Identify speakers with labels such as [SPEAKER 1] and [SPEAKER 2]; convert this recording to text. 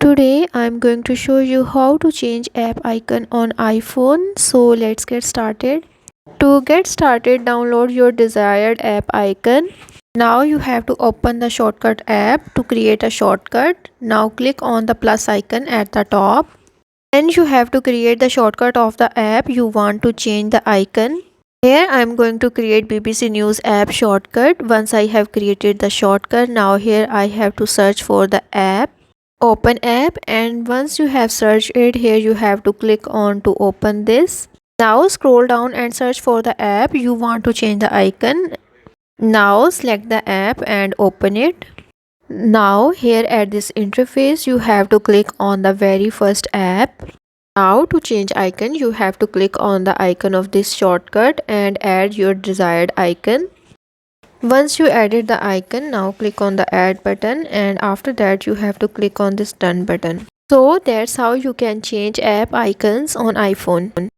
[SPEAKER 1] Today I'm going to show you how to change app icon on iPhone. So let's get started. To get started, download your desired app icon. Now you have to open the shortcut app to create a shortcut. Now click on the plus icon at the top. Then you have to create the shortcut of the app you want to change the icon. Here I'm going to create BBC News app shortcut. Once I have created the shortcut, now here I have to search for the app. Open app, and once you have searched it, here you have to click on to open this. Now scroll down and search for the app you want to change the icon. Now select the app and open it. Now here at this interface you have to click on the very first app. Now to change icon you have to click on the icon of this shortcut and add your desired icon. Once you added the icon, now click on the add button, and after that you have to click on this done button. So that's how you can change app icons on iPhone.